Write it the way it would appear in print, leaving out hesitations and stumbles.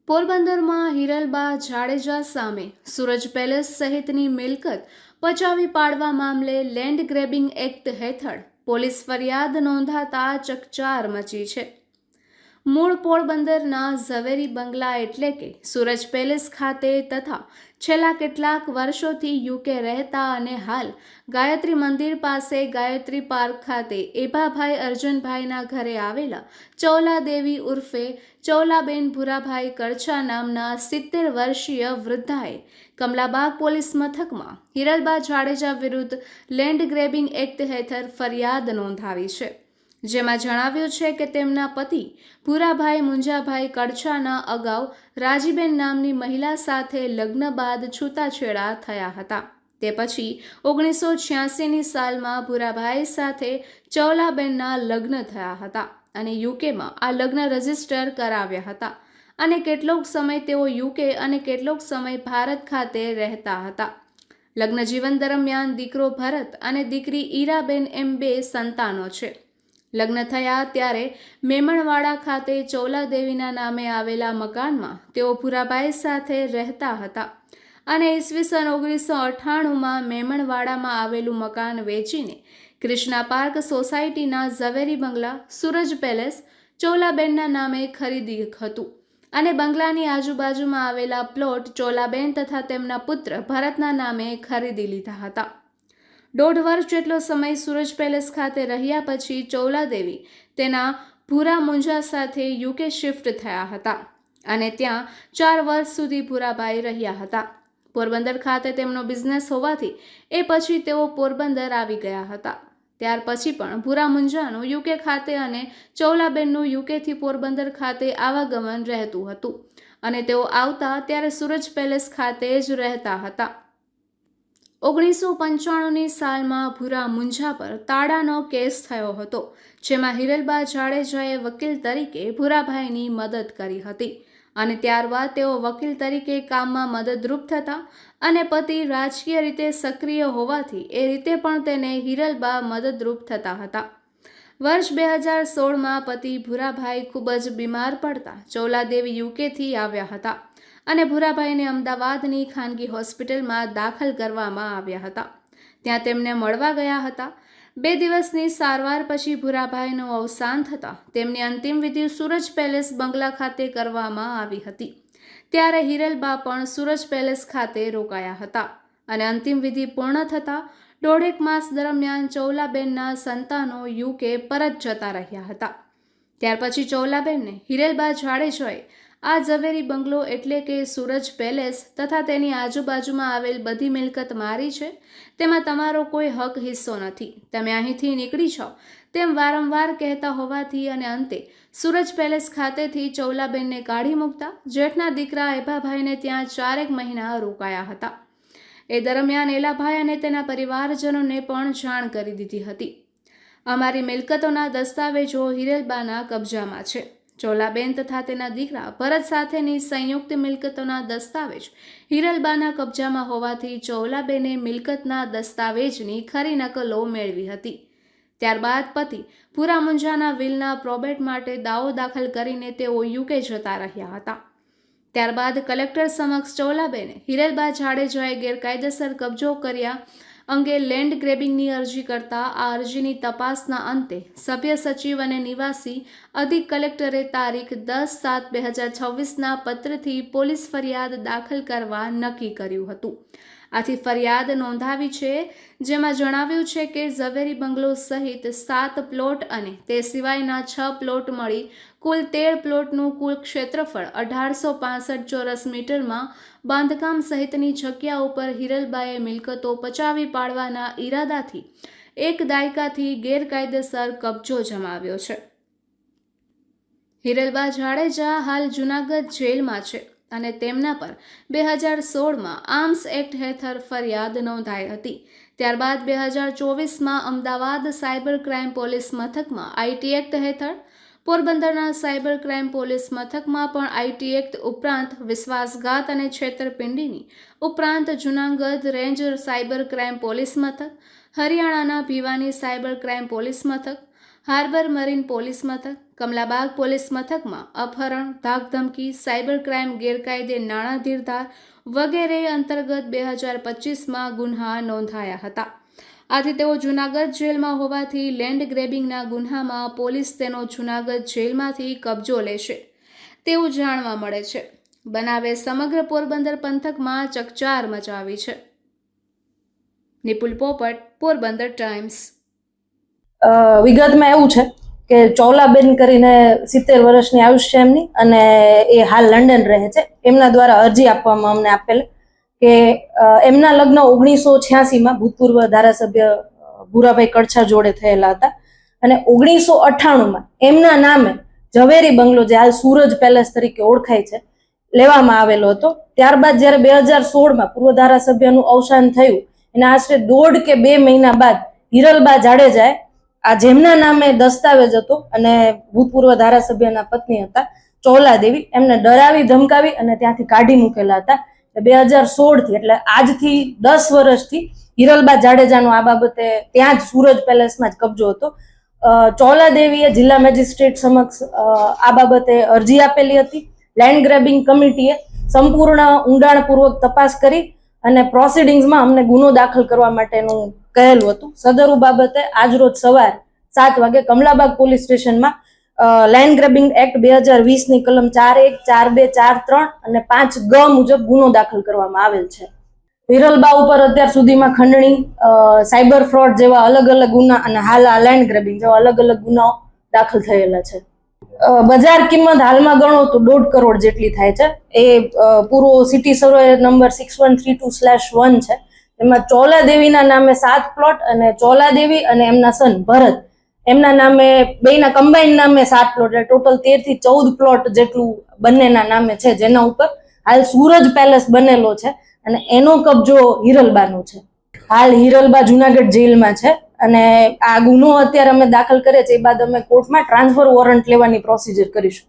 પોરબંદરમાં હિરલબા જાડેજા સામે સુરજ પેલેસ સહિતની મિલકત પચાવી પાડવા મામલે લેન્ડ ગ્રેબિંગ એક્ટ હેઠળ પોલીસ ફરિયાદ નોંધાતા ચકચાર મચી છે। મૂળ પોરબંદરના ઝવેરી બંગલા એટલે કે સુરજ પેલેસ ખાતે તથા છેલ્લા કેટલાક વર્ષોથી યુકે રહેતા અને હાલ ગાયત્રી મંદિર પાસે ગાયત્રી પાર્ક ખાતે એભાભાઈ અર્જુનભાઈના ઘરે આવેલા ચૌલાદેવી ઉર્ફે ચૌલાબેન ભુરાભાઈ કરછા નામના 70 વર્ષીય વૃદ્ધાએ કમલાબાગ પોલીસ મથકમાં હિરલબા જાડેજા વિરુદ્ધ લેન્ડ ગ્રેબિંગ એક્ટ હેઠળ ફરિયાદ નોંધાવી છે, જેમાં જણાવ્યું છે કે તેમના પતિ ભુરાભાઈ મુંજાભાઈ કરછાના અગાઉ રાજીબેન નામની મહિલા સાથે લગ્ન બાદ છૂટાછેડા થયા હતા। તે પછી 1986ની સાલમાં ભુરાભાઈ સાથે ચૌલાબેનના લગ્ન થયા હતા અને યુકેમાં આ લગ્ન રજીસ્ટર કરાવ્યા હતા અને કેટલોક સમય તેઓ યુકે અને કેટલોક સમય ભારત ખાતે રહેતા હતા। લગ્ન જીવન દરમિયાન દીકરો ભરત અને દીકરી ઈરાબેન એમ 2 સંતાનો છે। લગ્ન થયા ત્યારે મેમણવાડા ખાતે ચૌલાદેવીના નામે આવેલા મકાનમાં તેઓ ભુરાભાઈ સાથે રહેતા હતા અને ઈસવીસન 1998માં મેમણવાડામાં આવેલું મકાન વેચીને કૃષ્ણા પાર્ક સોસાયટીના ઝવેરી બંગલા સુરજ પેલેસ ચૌલાબેનના નામે ખરીદી હતું અને બંગલાની આજુબાજુમાં આવેલા પ્લોટ ચૌલાબેન તથા તેમના પુત્ર ભરતના નામે ખરીદી લીધા હતા। 1.5 વર્ષ જેટલો સમય સુરજ પેલેસ ખાતે રહ્યા પછી ચૌલાદેવી તેના ભૂરા મુંજા સાથે યુકે શિફ્ટ થયા હતા અને ત્યાં 4 વર્ષ સુધી ભુરાભાઈ રહ્યા હતા। પોરબંદર ખાતે તેમનો બિઝનેસ હોવાથી એ પછી તેઓ પોરબંદર આવી ગયા હતા। ત્યાર પછી પણ ભૂરા મુંજાનું યુકે ખાતે અને ચૌલાબેનનું યુકેથી પોરબંદર ખાતે આવાગમન રહેતું હતું અને તેઓ આવતા ત્યારે સુરજ પેલેસ ખાતે જ રહેતા હતા। 1995ની સાલમાં ભૂરા મુંજા પર તાડાનો કેસ થયો હતો, જેમાં હિરલબા જાડેજાએ વકીલ તરીકે ભુરાભાઈની મદદ કરી હતી અને ત્યારબાદ તેઓ વકીલ તરીકે કામમાં મદદરૂપ થતા અને પતિ રાજકીય રીતે સક્રિય હોવાથી એ રીતે પણ તેને હિરલબા મદદરૂપ થતા હતા। વર્ષ 2016માં પતિ ભુરાભાઈ ખૂબ જ બીમાર પડતા ચૌલાદેવી યુકેથી આવ્યા હતા અને ભુરાભાઈને અમદાવાદની ખાનગી હોસ્પિટલમાં દાખલ કરવામાં આવ્યા હતા। ત્યાં તેમને મળવા ગયા હતા। 2 દિવસની સારવાર પછી ભુરાભાઈનું અવસાન થતાં તેમની અંતિમ વિધિ સુરજ પેલેસ બંગલા ખાતે કરવામાં આવી હતી। ત્યારે હિરલબા પણ સુરજ પેલેસ ખાતે રોકાયા હતા અને અંતિમ વિધિ પૂર્ણ થતાં 1.5 માસ દરમિયાન ચૌલાબેનના સંતાનો યુકે પરત જતા રહ્યા હતા। ત્યાર પછી ચૌલાબેનને હિરલબા જાડેજાએ આ ઝવેરી બંગલો એટલે કે સુરજ પેલેસ તથા તેની આજુબાજુમાં આવેલ બધી મિલકત મારી છે, તેમાં તમારો કોઈ હક હિસ્સો નથી, તમે અહીંથી નીકળી જાઓ તેમ વારંવાર કહેતા હોવાથી અને અંતે સુરજ પેલેસ ખાતેથી ચૌલાબેનને કાઢી મૂકતા જેઠના દીકરા એભાભાઈને ત્યાં 4 મહિના રોકાયા હતા। એ દરમિયાન એલાભાઈ અને તેના પરિવારજનોને પણ જાણ કરી દીધી હતી। અમારી મિલકતોના દસ્તાવેજો હિરલબાના કબજામાં છે। ચૌલાબેન તથા તેના દીકરા ભરત સાથેની સંયુક્ત મિલકતોના દસ્તાવેજ હિરલબાના કબજામાં હોવાથી ચૌલાબેને મિલકતના દસ્તાવેજની ખરી નકલો મેળવી હતી। ત્યારબાદ પતિ ભૂરા મુંજાના વિલના પ્રોબેટ માટે દાવો દાખલ કરીને તેઓ યુકે જતા રહ્યા હતા। ત્યારબાદ કલેક્ટર સમક્ષ ચૌલાબેને હિરલબા જાડેજાએ ગેરકાયદેસર કબજો કર્યા અંગે લેન્ડ ગ્રેબિંગની અરજી કરતા આ અરજીની તપાસના અંતે સભ્ય સચિવ અને નિવાસી અધિક કલેક્ટરે તારીખ 10/7/2026ના પત્રથી પોલીસ ફરિયાદ દાખલ કરવા નક્કી કર્યું હતું। આથી ફરિયાદ નોંધાવી છે, જેમાં જણાવ્યું છે કે ઝવેરી બંગલો સહિત 7 પ્લોટ અને તે સિવાયના 6 પ્લોટ મળી કુલ 13 પ્લોટનું કુલ ક્ષેત્રફળ 1865 ચોરસ મીટરમાં બાંધકામ સહિતની જગ્યા ઉપર હિરલબાએ મિલકતો પચાવી પાડવાના ઈરાદાથી 1 દાયકાથી ગેરકાયદેસર કબજો જમાવ્યો છે। હિરલબા જાડેજા હાલ જૂનાગઢ જેલમાં છે અને તેમના પર 2016માં આર્મ્સ એક્ટ હેઠળ ફરિયાદ નોંધાઈ હતી। ત્યારબાદ 2024માં અમદાવાદ સાયબર ક્રાઇમ પોલીસ મથકમાં આઈટી એક્ટ હેઠળ, પોરબંદરના સાયબર ક્રાઇમ પોલીસ મથકમાં પણ આઈટી એક્ટ ઉપરાંત વિશ્વાસઘાત અને છેતરપિંડીની ઉપરાંત Junagadh range cyber crime police મથક, હરિયાણાના ભીવાની સાયબર ક્રાઇમ પોલીસ મથક, હાર્બર મરીન પોલીસ મથક, કમલાબાગ પોલીસ મથકમાં અપહરણ, ધાકધમકી, સાયબર ક્રાઇમ, ગેરકાયદે નાણાં ધીરધાર વગેરે અંતર્ગત 2025માં ગુન્હા નોંધાયા હતા. આથી તેઓ જૂનાગઢ જેલમાં હોવાથી લેન્ડ ગ્રેબિંગના ગુન્હામાં પોલીસ તેનો જૂનાગઢ જેલમાંથી કબજો લેશે તેવું જાણવા મળે છે. બનાવે સમગ્ર પોરબંદર પંથકમાં ચકચાર મચાવી છે. નિપુલ પોપટ, પોરબંદર ટાઈમ્સ. વિગતમાં એવું છે કે ચોલાબેન કરીને 70 વર્ષની આયુષ્ય એમની, અને એ હાલ લંડન રહે છે. એમના દ્વારા અરજી આપવામાં અમને આપેલ કે એમના લગ્ન 1986માં ભૂતપૂર્વ ધારાસભ્ય ભૂરાભાઈ કડછા જોડે થયેલા હતા, અને 1998માં એમના નામે ઝવેરી બંગલો, જે હાલ સૂરજ પેલેસ તરીકે ઓળખાય છે, લેવામાં આવેલો હતો. ત્યારબાદ જ્યારે 2016માં પૂર્વ ધારાસભ્યનું અવસાન થયું, એના આશરે 1.5 કે 2 મહિના બાદ હિરલબા જાડેજાએ આ જેમના નામે દસ્તાવેજ હતો અને ભૂતપૂર્વ ધારાસભ્યના પત્ની હતા ચોલાદેવી, એમને ડરાવી ધમકાવી અને ત્યાંથી કાઢી મૂકેલા હતા. 2016થી એટલે આજથી 10 વર્ષથી હિરલબા જાડેજાનો આ બાબતે ત્યાં જ સૂરજ પેલેસમાં જ કબજો હતો. ચોલાદેવીએ જિલ્લા મેજિસ્ટ્રેટ સમક્ષ આ બાબતે અરજી આપેલી હતી. લેન્ડ ગ્રેબિંગ કમિટીએ સંપૂર્ણ ઊંડાણપૂર્વક તપાસ કરી અને પ્રોસિડિંગ્સમાં અમને ગુનો દાખલ કરવા માટેનું કહેલું હતું. સદરુ બાબતે આજરોજ સવાર 7 વાગે કમલાબાગ પોલીસ સ્ટેશનમાં લેન્ડ ગ્રેબિંગ એક્ટ 2020ની કલમ 4(1), 4(2), 4(3) અને 5(ગ) મુજબ ગુનો દાખલ કરવામાં આવેલ છે. હિરલબા ઉપર અત્યાર સુધીમાં ખંડણી, સાયબર ફ્રોડ જેવા અલગ અલગ ગુના અને હાલ આ લેન્ડ ગ્રેબિંગ જેવા અલગ અલગ ગુનાઓ દાખલ થયેલા છે. બજાર કિંમત હાલમાં ગણો તો 1.5 કરોડ જેટલી થાય છે. એ પૂરો સિટી સર્વે નંબર 6132/1 છે. એમાં ચોલાદેવીના નામે 7 પ્લોટ અને ચોલાદેવી અને એમના સન ભરત એમના નામે બેના કમ્બાઈન નામે 7 પ્લોટ, એટલે ટોટલ 13 થી 14 પ્લોટ જેટલું બંનેના નામે છે, જેના ઉપર હાલ સૂરજ પેલેસ બનેલો છે અને એનો કબજો હિરલબાનો છે. હાલ હિરલબા જુનાગઢ જેલમાં છે અને આ ગુનો અત્યારે અમે દાખલ કરીએ છીએ. એ બાદ અમે કોર્ટમાં ટ્રાન્સફર વોરંટ લેવાની પ્રોસિજર કરીશું.